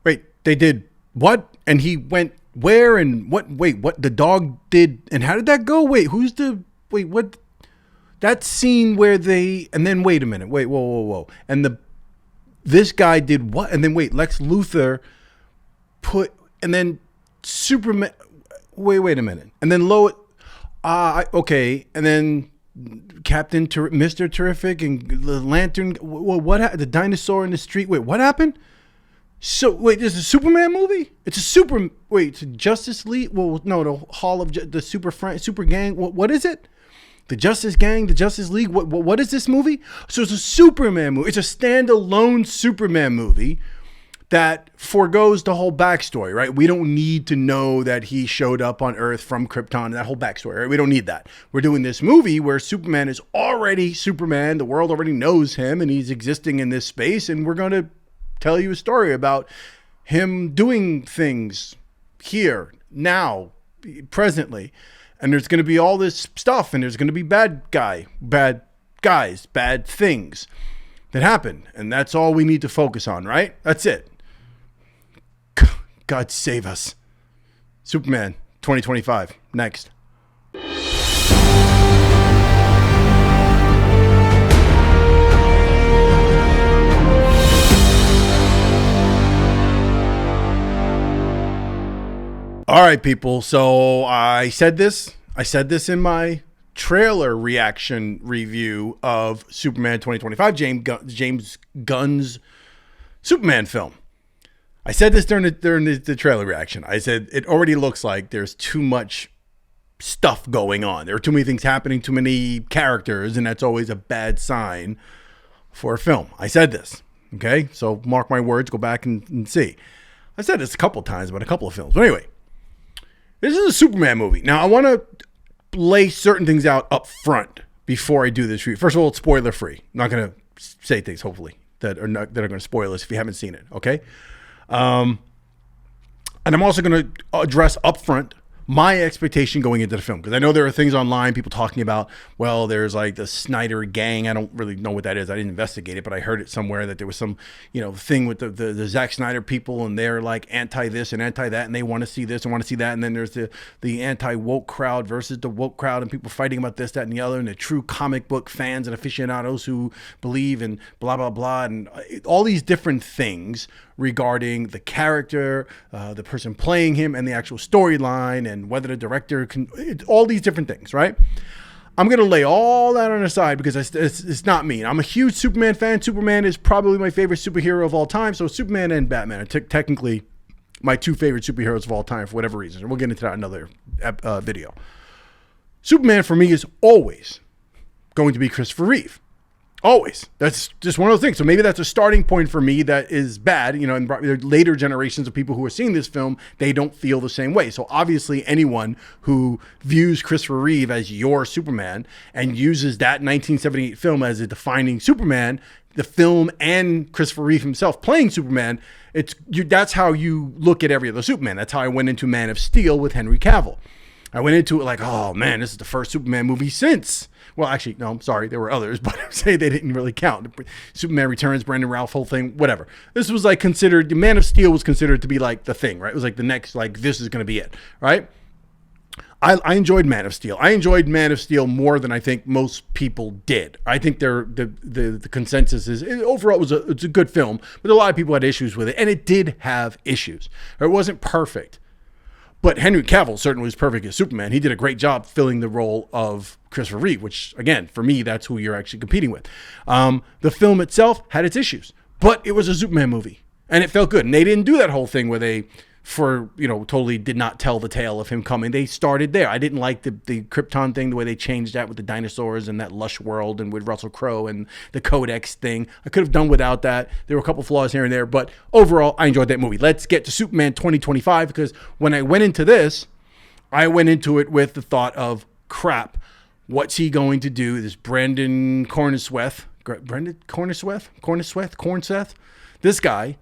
Wait, they did what? And he went where and what? Wait, what? The dog did, and how did that go? Wait, what? That scene where they, and then wait a minute, wait, whoa. And this guy did what? And then wait, Lex Luthor and then Superman, wait a minute. And then okay. And then Mr. Terrific and the Lantern, what, the dinosaur in the street, wait, what happened? So wait, there's a Superman movie? It's a Justice League? Well, no, the Hall of the Super Gang. What is it? The Justice Gang, the Justice League. What is this movie? So it's a Superman movie. It's a standalone Superman movie that forgoes the whole backstory, right? We don't need to know that he showed up on Earth from Krypton, that whole backstory, right? We don't need that. We're doing this movie where Superman is already Superman. The world already knows him and he's existing in this space. And we're going to tell you a story about him doing things here, now, presently. And there's going to be all this stuff, and there's going to be bad guys, bad things that happen. And that's all we need to focus on, right? That's it. God save us. Superman 2025. Next. All right, people. So I said this in my trailer reaction review of Superman 2025, James Gunn's Superman film. I said this during the trailer reaction. I said it already looks like there's too much stuff going on. There are too many things happening, too many characters, and that's always a bad sign for a film. I said this. Okay, so mark my words. Go back and see. I said this a couple of times about a couple of films. But anyway. This is a Superman movie. Now, I want to lay certain things out up front before I do this review. First of all, it's spoiler free. I'm not going to say things, hopefully, that are going to spoil us if you haven't seen it, okay? And I'm also going to address up front my expectation going into the film, because I know there are things online, people talking about, well, there's like the Snyder gang. I don't really know what that is. I didn't investigate it, but I heard it somewhere that there was some, thing with the Zack Snyder people, and they're like anti this and anti that, and they want to see this and want to see that. And then there's the anti woke crowd versus the woke crowd, and people fighting about this, that, and the other, and the true comic book fans and aficionados who believe in blah, blah, blah, and all these different things regarding the character, the person playing him, and the actual storyline, and whether the director can, all these different things, right? I'm going to lay all that on the side because it's not me. I'm a huge Superman fan. Superman is probably my favorite superhero of all time. So Superman and Batman are technically my two favorite superheroes of all time for whatever reason. We'll get into that in another video. Superman for me is always going to be Christopher Reeve. Always. That's just one of those things. So maybe that's a starting point for me that is bad. And later generations of people who are seeing this film, they don't feel the same way. So obviously anyone who views Christopher Reeve as your Superman and uses that 1978 film as a defining Superman, the film and Christopher Reeve himself playing Superman, that's how you look at every other Superman. That's how I went into Man of Steel with Henry Cavill. I went into it like, oh man, this is the first Superman movie since. Well, actually, no, I'm sorry. There were others, but I would say they didn't really count. Superman Returns, Brandon Routh, whole thing, whatever. This was like considered, Man of Steel was considered to be like the thing, right? It was like the next, like this is going to be it, right? I enjoyed Man of Steel. I enjoyed Man of Steel more than I think most people did. I think the consensus is overall it's a good film, but a lot of people had issues with it, and it did have issues. It wasn't perfect. But Henry Cavill certainly was perfect as Superman. He did a great job filling the role of Christopher Reeve, which, again, for me, that's who you're actually competing with. The film itself had its issues, but it was a Superman movie, and it felt good. And they didn't do that whole thing where they, totally did not tell the tale of him coming. They started there. I didn't like the Krypton thing, the way they changed that with the dinosaurs and that lush world and with Russell Crowe and the Codex thing. I could have done without that. There were a couple flaws here and there, but overall, I enjoyed that movie. Let's get to Superman 2025, because when I went into this, I went into it with the thought of, crap, what's he going to do? This Brandon Cornsweth, this guy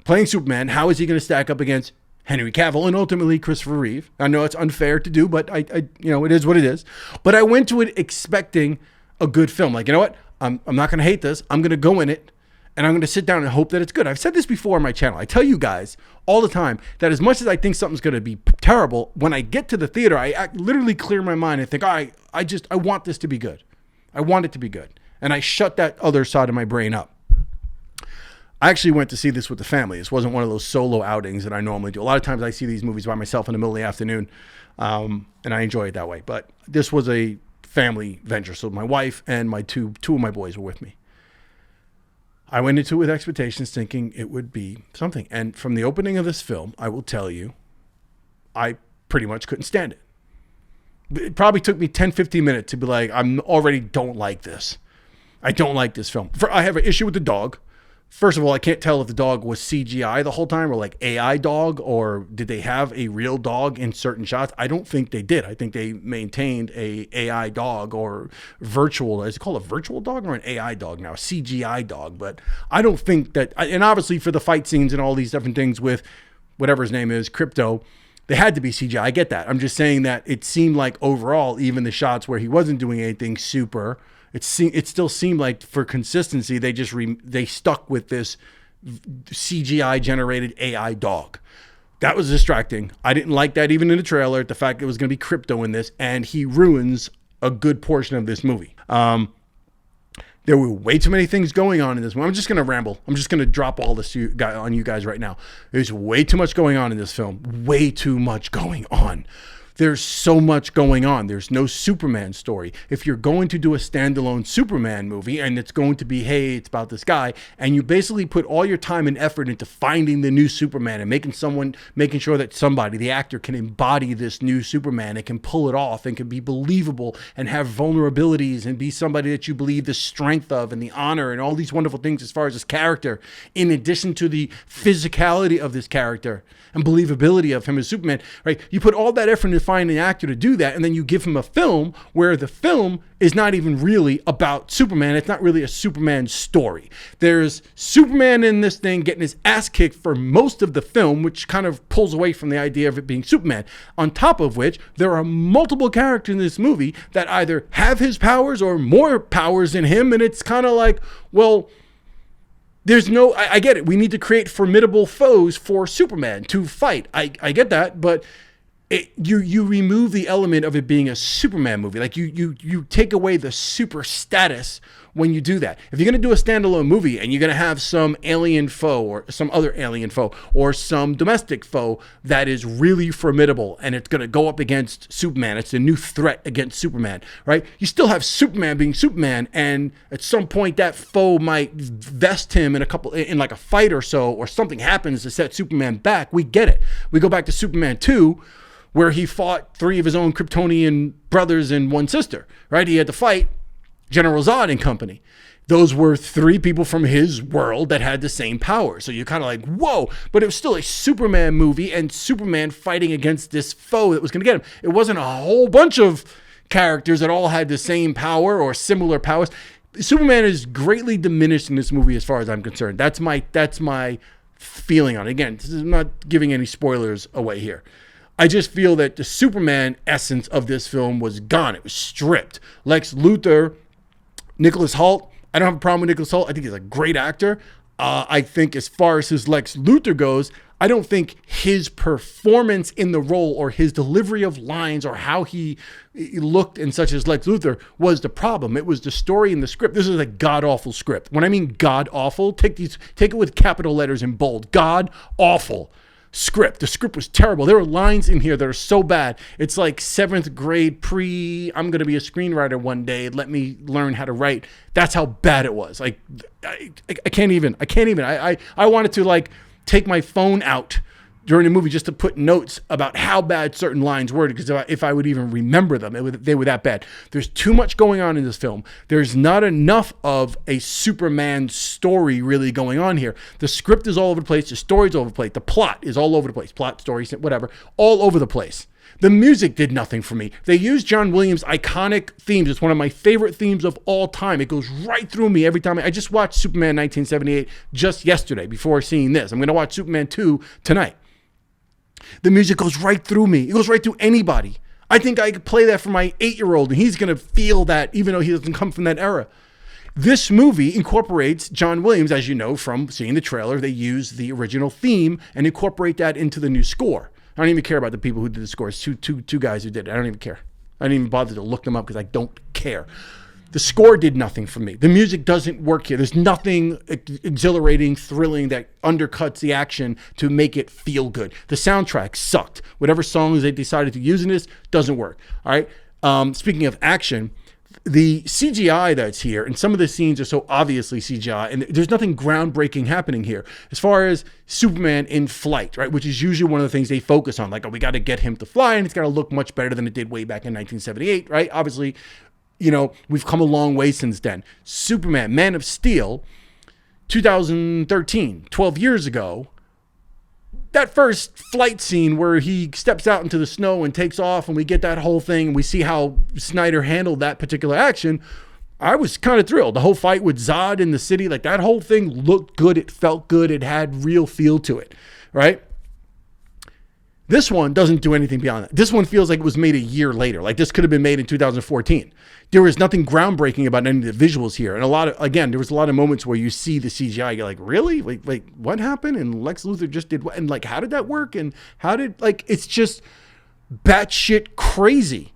playing Superman, how is he going to stack up against Henry Cavill and ultimately Christopher Reeve? I know it's unfair to do, but I it is what it is. But I went to it expecting a good film. Like, you know what? I'm not going to hate this. I'm going to go in it and I'm going to sit down and hope that it's good. I've said this before on my channel. I tell you guys all the time that as much as I think something's going to be terrible, when I get to the theater, I literally clear my mind and think, I want this to be good. I want it to be good. And I shut that other side of my brain up. I actually went to see this with the family. This wasn't one of those solo outings that I normally do. A lot of times I see these movies by myself in the middle of the afternoon, and I enjoy it that way. But this was a family venture. So my wife and my two of my boys were with me. I went into it with expectations thinking it would be something. And from the opening of this film, I will tell you, I pretty much couldn't stand it. It probably took me 10, 15 minutes to be like, I'm already don't like this. I don't like this film. I have an issue with the dog. First of all, I can't tell if the dog was CGI the whole time or like AI dog, or did they have a real dog in certain shots? I don't think they did. I think they maintained a AI dog or virtual. Is it called a virtual dog or an AI dog now? A CGI dog. But I don't think that, and obviously for the fight scenes and all these different things with whatever his name is, Crypto, they had to be CGI. I get that. I'm just saying that it seemed like overall, even the shots where he wasn't doing anything super, it still seemed like for consistency, they stuck with this CGI generated AI dog. That was distracting. I didn't like that even in the trailer, the fact it was going to be Crypto in this, and he ruins a good portion of this movie. There were way too many things going on in this one. I'm just going to ramble. I'm just going to drop all this on you guys right now. There's way too much going on in this film. Way too much going on. There's so much going on. There's no Superman story. If you're going to do a standalone Superman movie and it's going to be, hey, it's about this guy, and you basically put all your time and effort into finding the new Superman and making sure that somebody, the actor, can embody this new Superman and can pull it off and can be believable and have vulnerabilities and be somebody that you believe the strength of and the honor and all these wonderful things as far as his character, in addition to the physicality of this character and believability of him as Superman, right? You put all that effort into finding an actor to do that, and then you give him a film where the film is not even really about Superman. It's not really a Superman story. There's Superman in this thing getting his ass kicked for most of the film, which kind of pulls away from the idea of it being Superman. On top of which, there are multiple characters in this movie that either have his powers or more powers than him, and it's kind of like, well, there's no, I get it. We need to create formidable foes for Superman to fight. I get that, but you remove the element of it being a Superman movie. Like you take away the super status when you do that. If you're going to do a standalone movie and you're going to have some alien foe or some other alien foe or some domestic foe that is really formidable and it's going to go up against Superman, it's a new threat against Superman, right? You still have Superman being Superman, and at some point that foe might vest him in like a fight or so, or something happens to set Superman back. We get it. We go back to Superman 2, where he fought 3 of his own Kryptonian brothers and 1 sister, right? He had to fight General Zod and company. Those were 3 people from his world that had the same power. So you're kind of like, whoa, but it was still a Superman movie and Superman fighting against this foe that was going to get him. It wasn't a whole bunch of characters that all had the same power or similar powers. Superman is greatly diminished in this movie as far as I'm concerned. That's my feeling on it. Again, I'm not giving any spoilers away here. I just feel that the Superman essence of this film was gone. It was stripped. Lex Luthor, Nicholas Hoult, I don't have a problem with Nicholas Hoult. I think he's a great actor. I think as far as his Lex Luthor goes, I don't think his performance in the role or his delivery of lines or how he looked and such as Lex Luthor was the problem. It was the story and the script. This is a god-awful script. When I mean god-awful, take it with capital letters in bold. God-awful script. The script was terrible. There are lines in here that are so bad. It's like 7th grade I'm going to be a screenwriter one day. Let me learn how to write. That's how bad it was. Like, I can't even. I wanted to like take my phone out during the movie just to put notes about how bad certain lines were, because if I would even remember them, they were that bad. There's too much going on in this film. There's not enough of a Superman story really going on here. The script is all over the place. The story's all over the place. The plot is all over the place. Plot, story, whatever, all over the place. The music did nothing for me. They used John Williams' iconic themes. It's one of my favorite themes of all time. It goes right through me every time. I just watched Superman 1978 just yesterday before seeing this. I'm going to watch Superman 2 tonight. The music goes right through me. It goes right through anybody. I think I could play that for my 8-year-old and he's going to feel that even though he doesn't come from that era. This movie incorporates John Williams, as you know from seeing the trailer. They use the original theme and incorporate that into the new score. I don't even care about the people who did the scores. Two guys who did it. I don't even care. I didn't even bother to look them up because I don't care. The score did nothing for me. The music doesn't work here. There's nothing exhilarating, thrilling that undercuts the action to make it feel good. The soundtrack sucked. Whatever songs they decided to use in this doesn't work. All right. Speaking of action, the CGI that's here, and some of the scenes are so obviously CGI, and there's nothing groundbreaking happening here. As far as Superman in flight, right, which is usually one of the things they focus on, like, oh, we got to get him to fly, and it's got to look much better than it did way back in 1978, right? Obviously, you know, we've come a long way since then. Superman, Man of Steel, 2013, 12 years ago, that first flight scene where he steps out into the snow and takes off, and we get that whole thing, and we see how Snyder handled that particular action, I was kind of thrilled. The whole fight with Zod in the city, like that whole thing looked good. It felt good. It had real feel to it, right? This one doesn't do anything beyond that. This one feels like it was made a year later. Like this could have been made in 2014. There was nothing groundbreaking about any of the visuals here. And there was a lot of moments where you see the CGI, you're like, really? Like what happened? And Lex Luthor just did what? And like, how did that work? And how did, like, it's just batshit crazy.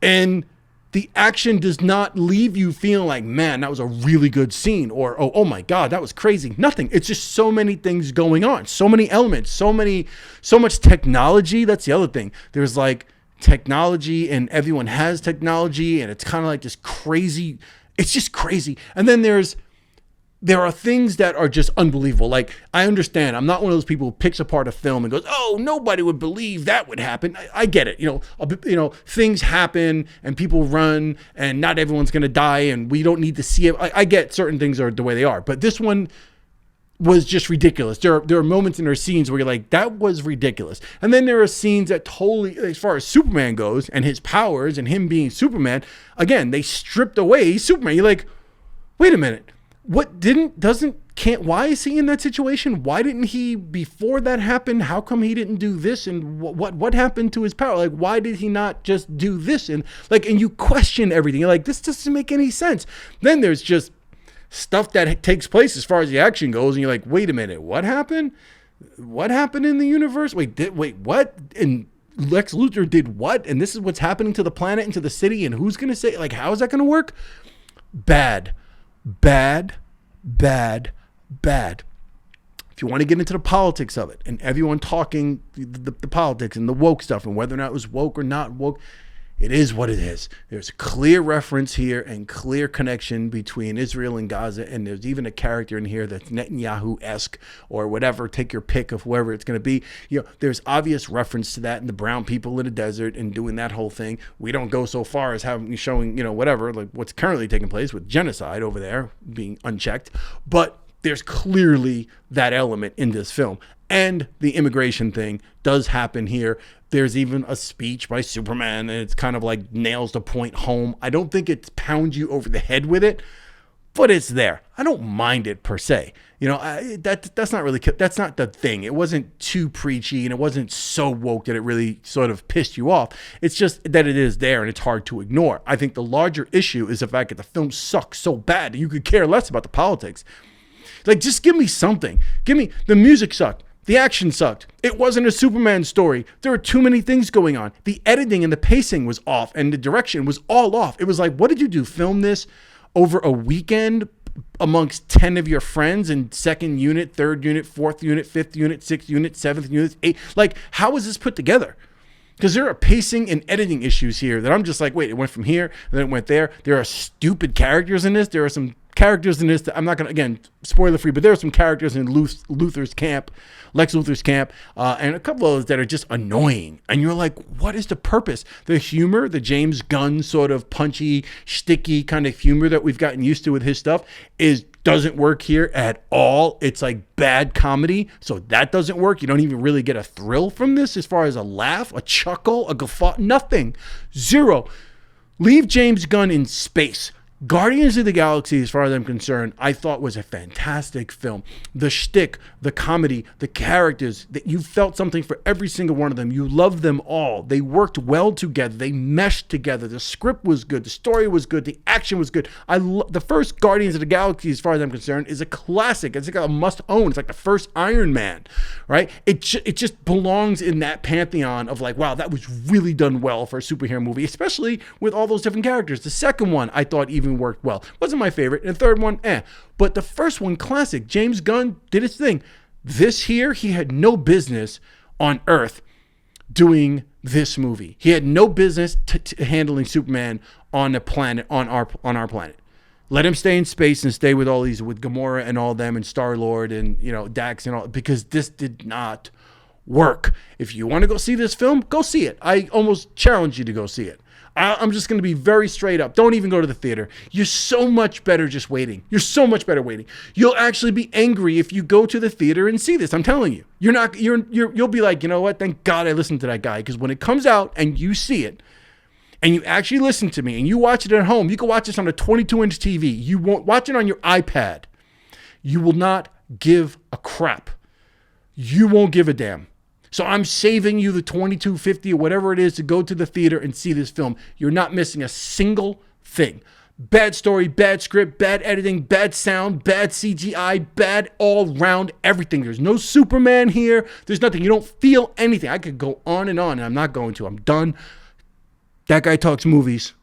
And the action does not leave you feeling like, man, that was a really good scene, or oh my God, that was crazy. Nothing. It's just so many things going on, so many elements, so much technology. That's the other thing. There's like technology, and everyone has technology, and it's kind of like this crazy. It's just crazy. And then there are things that are just unbelievable. Like, I understand. I'm not one of those people who picks apart a film and goes, oh, nobody would believe that would happen. I get it. You know, things happen and people run and not everyone's going to die and we don't need to see it. I get certain things are the way they are. But this one was just ridiculous. There are moments in their scenes where you're like, that was ridiculous. And then there are scenes that totally, as far as Superman goes and his powers and him being Superman, again, they stripped away Superman. You're like, wait a minute. Why is he in that situation? Why didn't he, before that happened, how come he didn't do this? And what happened to his power? Like, why did he not just do this? And you question everything. You're like, this doesn't make any sense. Then there's just stuff that takes place as far as the action goes. And you're like, wait a minute, what happened? What happened in the universe? Wait, what? And Lex Luthor did what? And this is what's happening to the planet and to the city. And who's going to say, like, how is that going to work? Bad. If you want to get into the politics of it and everyone talking the politics and the woke stuff and whether or not it was woke or not woke, it is what it is. There's a clear reference here and clear connection between Israel and Gaza, and there's even a character in here that's Netanyahu-esque or whatever. Take your pick of whoever it's going to be. You know, there's obvious reference to that in the brown people in the desert and doing that whole thing. We don't go so far as showing, whatever, like what's currently taking place with genocide over there being unchecked, but there's clearly that element in this film. And the immigration thing does happen here. There's even a speech by Superman, and it's kind of like nails the point home. I don't think it pounds you over the head with it, but it's there. I don't mind it per se. That's not the thing. It wasn't too preachy, and it wasn't so woke that it really sort of pissed you off. It's just that it is there, and it's hard to ignore. I think the larger issue is the fact that the film sucks so bad that you could care less about the politics. Like, just give me something. The music sucked. The action sucked. It wasn't a Superman story. There were too many things going on. The editing and the pacing was off, and the direction was all off. It was like, what did you do? Film this over a weekend amongst 10 of your friends in second unit, third unit, fourth unit, fifth unit, sixth unit, seventh unit, eighth? Like, how was this put together? Because there are pacing and editing issues here that I'm just like, wait, it went from here, and then it went there. There are stupid characters in this. There are some characters in this that I'm not going to, again, spoiler free, but there are some characters in Lex Luthor's camp, and a couple of those that are just annoying. And you're like, what is the purpose? The humor, the James Gunn sort of punchy, sticky kind of humor that we've gotten used to with his stuff doesn't work here at all. It's like bad comedy. So that doesn't work. You don't even really get a thrill from this as far as a laugh, a chuckle, a guffaw, nothing. Zero. Leave James Gunn in space. Guardians of the Galaxy, as far as I'm concerned, I thought was a fantastic film. The shtick, the comedy, the characters, that you felt something for every single one of them. You loved them all. They worked well together. They meshed together. The script was good. The story was good. The action was good. The first Guardians of the Galaxy, as far as I'm concerned, is a classic. It's like a must-own. It's like the first Iron Man, right? It just belongs in that pantheon of like, wow, that was really done well for a superhero movie, especially with all those different characters. The second one, I thought even worked well. Wasn't my favorite. And the third one, But the first one, classic. James Gunn did his thing. This here, he had no business on Earth doing this movie. He had no business handling Superman on the planet, on our planet. Let him stay in space and stay with with Gamora and all them and Star-Lord and, Dax and all, because this did not work. If you want to go see this film, go see it. I almost challenge you to go see it. I'm just going to be very straight up. Don't even go to the theater. You're so much better just waiting. You're so much better waiting. You'll actually be angry if you go to the theater and see this. I'm telling you. You'll be like, you know what? Thank God I listened to that guy. Because when it comes out and you see it, and you actually listen to me, and you watch it at home, you can watch this on a 22-inch TV. You won't watch it on your iPad. You will not give a crap. You won't give a damn. So I'm saving you the $22.50 or whatever it is to go to the theater and see this film. You're not missing a single thing. Bad story, bad script, bad editing, bad sound, bad CGI, bad all round everything. There's no Superman here. There's nothing. You don't feel anything. I could go on, and I'm not going to. I'm done. That Guy Talks Movies.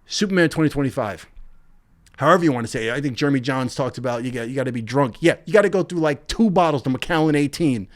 Superman 2025. However you want to say it. I think Jeremy Johns talks about you got to be drunk. Yeah, you got to go through like 2 bottles of Macallan 18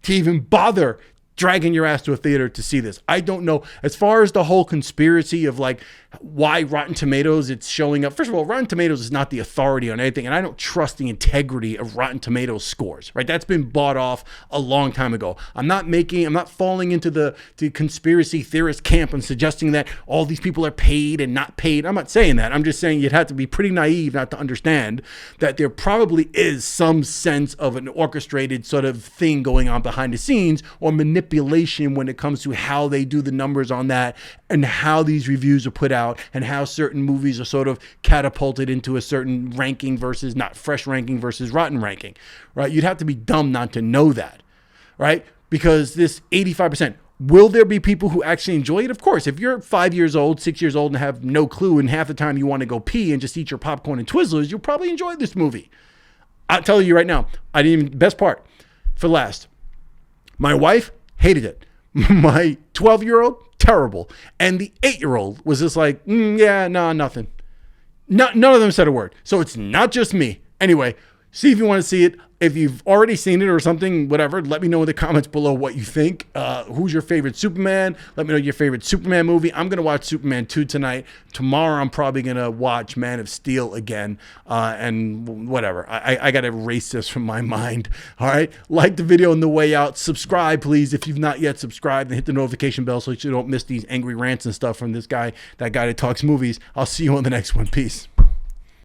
to even bother dragging your ass to a theater to see this. I don't know. As far as the whole conspiracy of like why Rotten Tomatoes it's showing up. First of all, Rotten Tomatoes is not the authority on anything, and I don't trust the integrity of Rotten Tomatoes scores, right? That's been bought off a long time ago. I'm not falling into the conspiracy theorist camp and suggesting that all these people are paid and not paid. I'm not saying that. I'm just saying you'd have to be pretty naive not to understand that there probably is some sense of an orchestrated sort of thing going on behind the scenes, or manipulation when it comes to how they do the numbers on that and how these reviews are put out and how certain movies are sort of catapulted into a certain ranking versus not fresh ranking versus rotten ranking, right? You'd have to be dumb not to know that, right? Because this 85%, will there be people who actually enjoy it? Of course. If you're 5 years old, 6 years old and have no clue and half the time you want to go pee and just eat your popcorn and Twizzlers, you'll probably enjoy this movie. I'll tell you right now, best part for last. My wife hated it. My 12-year-old, terrible. And the 8-year-old was just like, nothing. None of them said a word. So it's not just me. Anyway, see if you want to see it. If you've already seen it or something, whatever, let me know in the comments below what you think. Who's your favorite Superman? Let me know your favorite Superman movie. I'm going to watch Superman 2 tonight. Tomorrow, I'm probably going to watch Man of Steel again. And whatever. I got to erase this from my mind. All right? Like the video on the way out. Subscribe, please, if you've not yet subscribed. And hit the notification bell so you don't miss these angry rants and stuff from this guy, that guy that talks movies. I'll see you on the next one. Peace.